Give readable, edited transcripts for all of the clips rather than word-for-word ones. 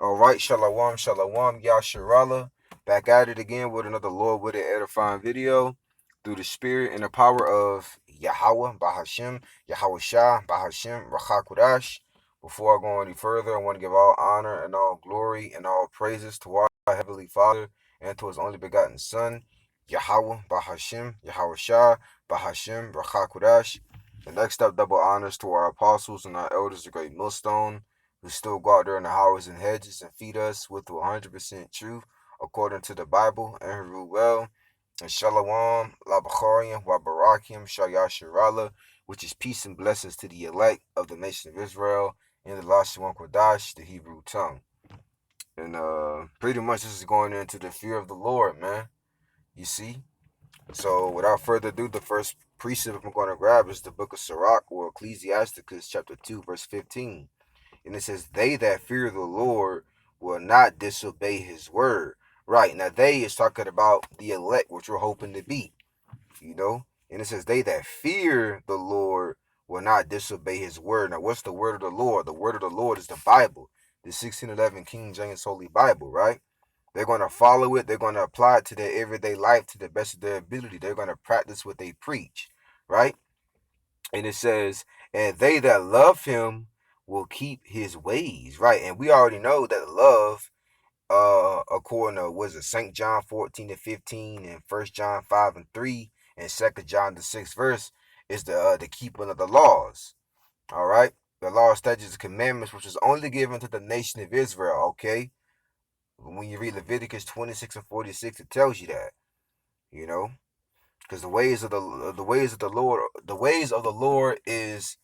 All right, shalom, shalom, Yasharala. Back at it again with another Lord with an edifying video through the spirit and the power of Yahweh, Bahashem, Yahweh Shah, Bahashem, Rachakudash. Before I go any further, I want to give all honor and all glory and all praises to our Heavenly Father and to His only begotten Son, Yahweh, Bahashem, Yahweh Shah, Bahashem, Rachakudash. The next up, double honors to our apostles and our elders, the great millstone who still go out there in the highways and hedges and feed us with 100% truth according to the Bible and who rule well. And Shalom, Labachariam, Wabarakim, Shayashirala, which is peace and blessings to the elect of the nation of Israel in the Lashon Kodash, the Hebrew tongue. And pretty much this is going into the fear of the Lord, man. You see? So without further ado, the first precept I'm going to grab is the book of Sirach or Ecclesiasticus chapter 2, verse 15. And it says, they that fear the Lord will not disobey his word. Right. Now, they is talking about the elect, which we're hoping to be, you know. And it says, they that fear the Lord will not disobey his word. Now, what's the word of the Lord? The word of the Lord is the Bible, the 1611 King James Holy Bible, right? They're going to follow it. They're going to apply it to their everyday life to the best of their ability. They're going to practice what they preach, right? And it says, and they that love him will keep his ways, right? And we already know that love, according to was it St. John 14:15 and 1 John 5:3 and 2 John the 6th verse, is the keeping of the laws. All right, the law, statutes, and commandments, which was only given to the nation of Israel. Okay, when you read Leviticus 26 and 46, it tells you that, you know, because the ways of the Lord is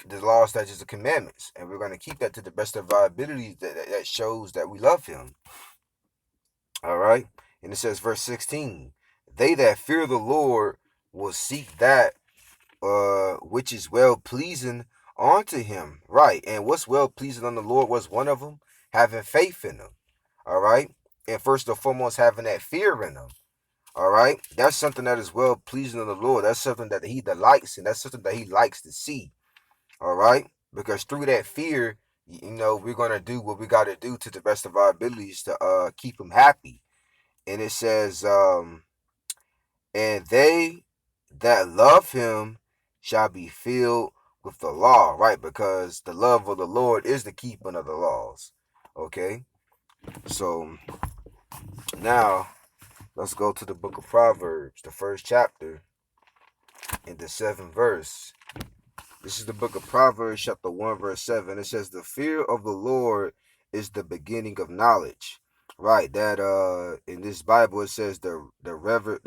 the law, statutes, and commandments, and we're going to keep that to the best of our abilities. That shows that we love Him. All right, and it says verse 16, they that fear the Lord will seek that which is well pleasing unto Him. Right, and what's well pleasing on the Lord was one of them having faith in Him. All right, and first and foremost having that fear in Him. All right, that's something that is well pleasing to the Lord. That's something that He delights in. That's something that He likes to see. All right, because through that fear, you know, we're gonna do what we got to do to the best of our abilities to keep Him happy. And it says, and they that love Him shall be filled with the law. Right, because the love of the Lord is the keeping of the laws. Okay, so now let's go to the book of Proverbs, the first chapter, in the 7th verse. This is the book of Proverbs, chapter 1, verse 7. It says, the fear of the Lord is the beginning of knowledge. Right, that in this Bible it says the reverend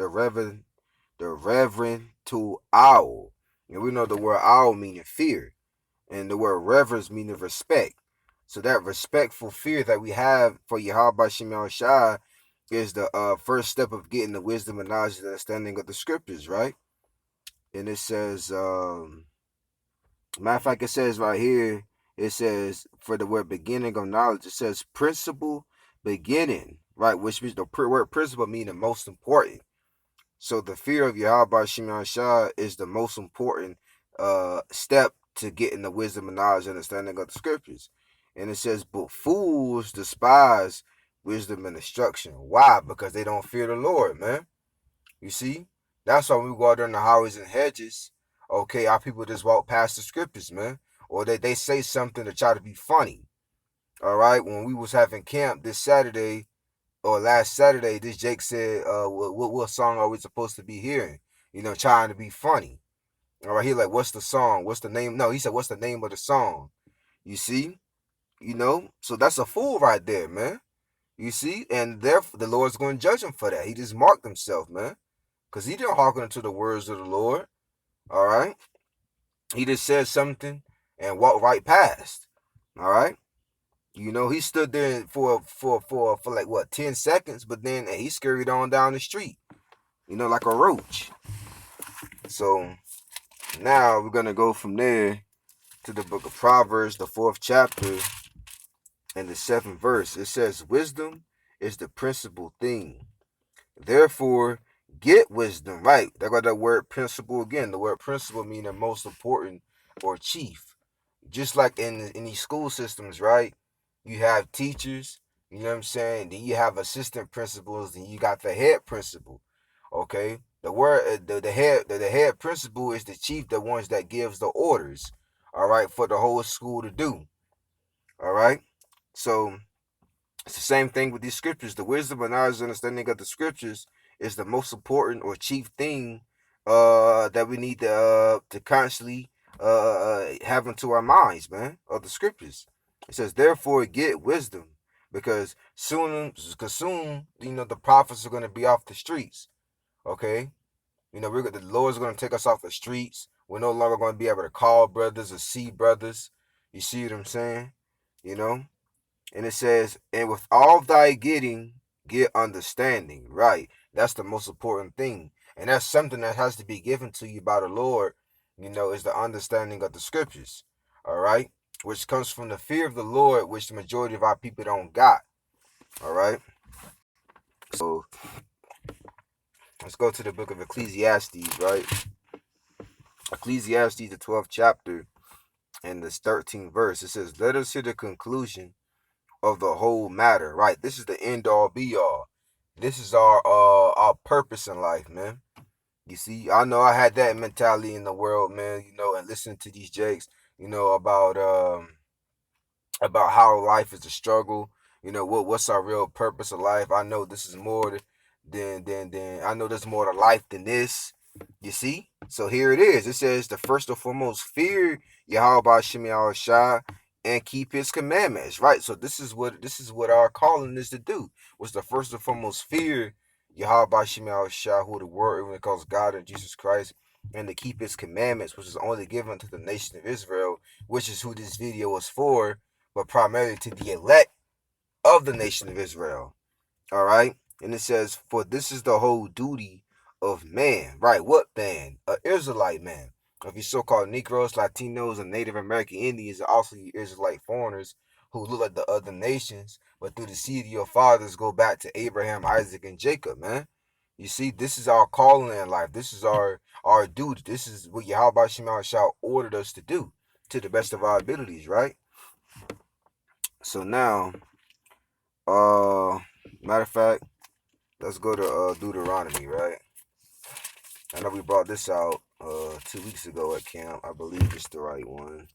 to owl. And we know the word owl meaning fear, and the word reverence meaning respect. So that respectful fear that we have for Yahweh Shem Shai is the first step of getting the wisdom and knowledge and understanding of the scriptures, right? And it says, matter of fact, it says right here, it says for the word beginning of knowledge, it says principle beginning, right? Which means the word principle meaning most important. So the fear of Yahweh Shem Shai is the most important step to getting the wisdom and knowledge and understanding of the scriptures. And it says, but fools despise wisdom and instruction. Why? Because they don't fear the Lord, man. You see? That's why we go out there in the highways and hedges. Okay, our people just walk past the scriptures, man. Or they say something to try to be funny. All right? When we was having camp this Saturday, or last Saturday, this Jake said, what song are we supposed to be hearing? You know, trying to be funny. All right, he like, what's the song? What's the name? No, he said, what's the name of the song? You see? You know? So that's a fool right there, man. You see? And therefore, the Lord's going to judge him for that. He just marked himself, man. Because he didn't hearken to the words of the Lord. All right? He just said something and walked right past. All right? You know, he stood there for like, what, 10 seconds, but then he scurried on down the street, you know, like a roach. So now we're going to go from there to the book of Proverbs, the 4th chapter, and the 7th verse. It says, wisdom is the principal thing. Therefore, get wisdom. Right. They got that word principle again. The word principle meaning most important or chief. Just like in these school systems, right? you have teachers, you know what I'm saying? Then you have assistant principals, then you got the head principal. Okay? The word the head principal is the chief, the ones that gives the orders, all right, for the whole school to do. All right? So it's the same thing with these scriptures. The wisdom and knowledge and understanding of the scriptures is the most important or chief thing that we need to constantly have into our minds, man, of the scriptures. It says, therefore get wisdom, because soon, you know, the prophets are gonna be off the streets. Okay? You know, the Lord's gonna take us off the streets. We're no longer gonna be able to call brothers or see brothers. You see what I'm saying? You know? And it says, and with all thy getting, get understanding. Right. That's the most important thing. And that's something that has to be given to you by the Lord, you know, is the understanding of the scriptures. All right. Which comes from the fear of the Lord, which the majority of our people don't got. All right. So let's go to the book of Ecclesiastes, right? Ecclesiastes, the 12th chapter, and the 13th verse. It says, let us hear the conclusion of the whole matter, right? This is the end all be all. This is our purpose in life, man. You see, I know I had that mentality in the world, man, you know, and listening to these jakes, you know, about how life is a struggle, you know, what's our real purpose of life. I know this is more than I know there's more to life than this. You see? So here it is. It says the first and foremost fear Yahweh Shemi Shai and keep his commandments. Right. So this is what our calling is to do. Was the first and foremost fear Yahweh Shemi Shai, who the word when it calls God and Jesus Christ, and to keep his commandments, which is only given to the nation of Israel, which is who this video is for, but primarily to the elect of the nation of Israel. All right. And it says, for this is the whole duty of man. Right. What man? An Israelite man. Of you so-called Negroes, Latinos, and Native American Indians, and also you Israelite foreigners who look like the other nations, but through the seed of your fathers go back to Abraham, Isaac, and Jacob, man. You see, this is our calling in life. This is our duty. This is what Yahweh Shema Shah ordered us to do to the best of our abilities, right? So now, matter of fact, let's go to Deuteronomy, right? I know we brought this out 2 weeks ago at camp. I believe it's the right one.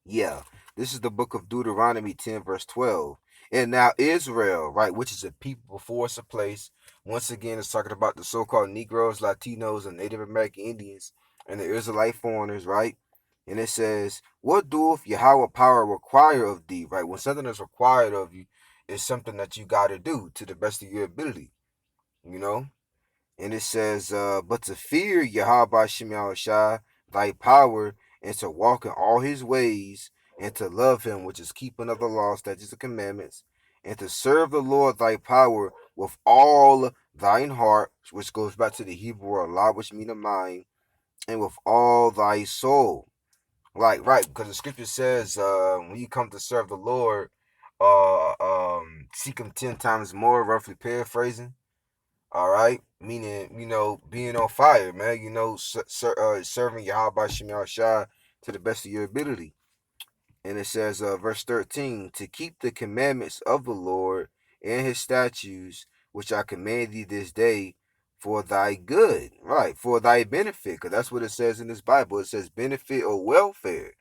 Yeah, this is the book of Deuteronomy 10, verse 12. And now Israel, right, which is a people before it's a place. Once again, it's talking about the so-called Negroes, Latinos, and Native American Indians, and the Israelite foreigners, right? And it says, what doeth Yahweh power require of thee, right? When something is required of you, it's something that you got to do to the best of your ability, you know? And it says, but to fear Yahweh Shem Shai, thy power, and to walk in all his ways, and to love him, which is keeping of the law, statutes, and commandments, and to serve the Lord thy power with all thine heart, which goes back to the Hebrew Allah, which mean a mind, and with all thy soul. Right, because the scripture says, when you come to serve the Lord, seek him 10 times more, roughly paraphrasing. All right, meaning, you know, being on fire, man. You know, serving Yahweh Shem Shai to the best of your ability. And it says, verse 13, to keep the commandments of the Lord and his statutes, which I command thee this day, for thy good, right? For thy benefit, because that's what it says in this Bible. It says benefit or welfare.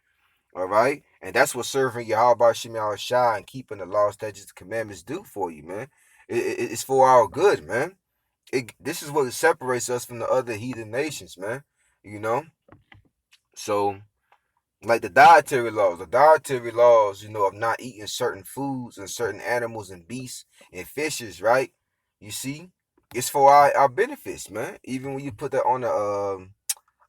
All right, and that's what serving Yahweh Shem Shai and keeping the law, statutes, and commandments do for you, man. It's for our good, man. This is what separates us from the other heathen nations, man. You know, so like the dietary laws, you know, of not eating certain foods and certain animals and beasts and fishes, right? You see, it's for our benefits, man. Even when you put that on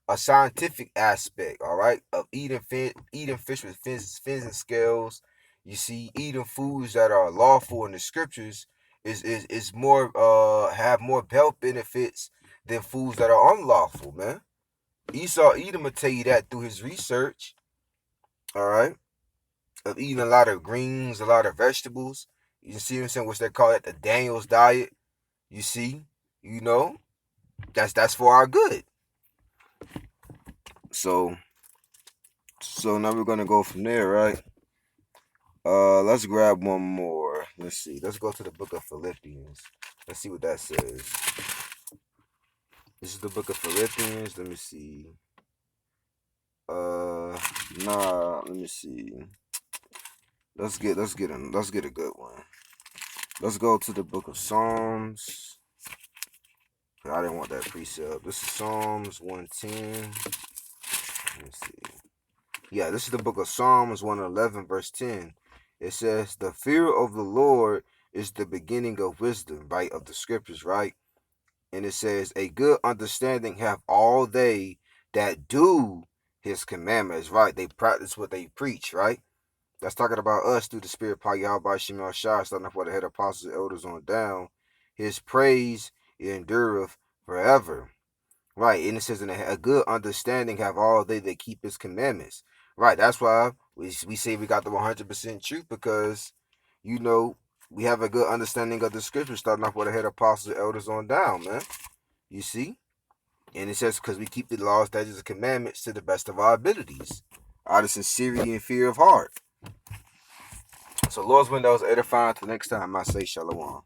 a scientific aspect, all right, of eating fish with fins and scales. You see, eating foods that are lawful in the scriptures is more have more health benefits than foods that are unlawful, man. Esau Edom will tell you that through his research, all right, of eating a lot of greens, a lot of vegetables. You see what I'm saying? Which they call it the Daniel's diet. You see, you know, that's for our good. So So now we're gonna go from there, right? Let's grab one more. Let's see. Let's go to the book of Philippians. Let's see what that says. This is the book of Philippians. Let me see. Let me see. Let's get a good one. Let's go to the book of Psalms. I didn't want that precept. This is Psalms 110. Let me see. Yeah, this is the book of Psalms 111, verse 10. It says, the fear of the Lord is the beginning of wisdom, right? Of the scriptures, right? And it says, a good understanding have all they that do his commandments, right? They practice what they preach, right? That's talking about us through the Spirit, Power Yahweh Shemel Shah, starting off with the head apostles and elders on down. His praise endureth forever. Right, and it says, in a good understanding have all they that keep his commandments. Right, that's why we say we got the 100% truth, because, we have a good understanding of the scripture, starting off with the head apostles and elders on down, man. You see? And it says, because we keep the laws, statutes, and commandments to the best of our abilities, out of sincerity and fear of heart. So, Lord's willing, that was edifying. Till next time, I say shalom.